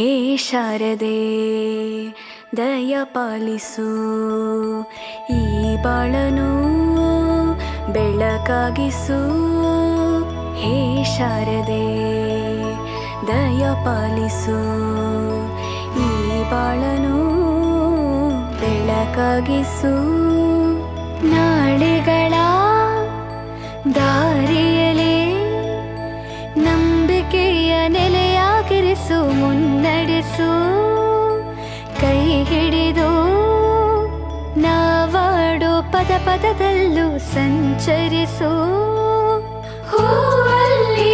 ಹೇ ಶಾರದೆ ದಯ ಪಾಲಿಸು, ಈ ಬಾಳನು ಬೆಳಕಾಗಿಸು. ಹೇ ಶಾರದೆ ದಯ ಪಾಲಿಸು, ಈ ಬಾಳನು ಬೆಳಕಾಗಿಸು. ನಾಳೆಗಳ ದಾರಿಯಲಿ ನಂಬಿಕೆಯ ನೆಲೆಯಾಗಿರಿಸು, ಮುನ್ನಡೆಸು. ಕೈ ಹಿಡಿದು ನಾವಾಡೋ ಪದ ಪದದಲ್ಲೂ ಸಂಚರಿಸು.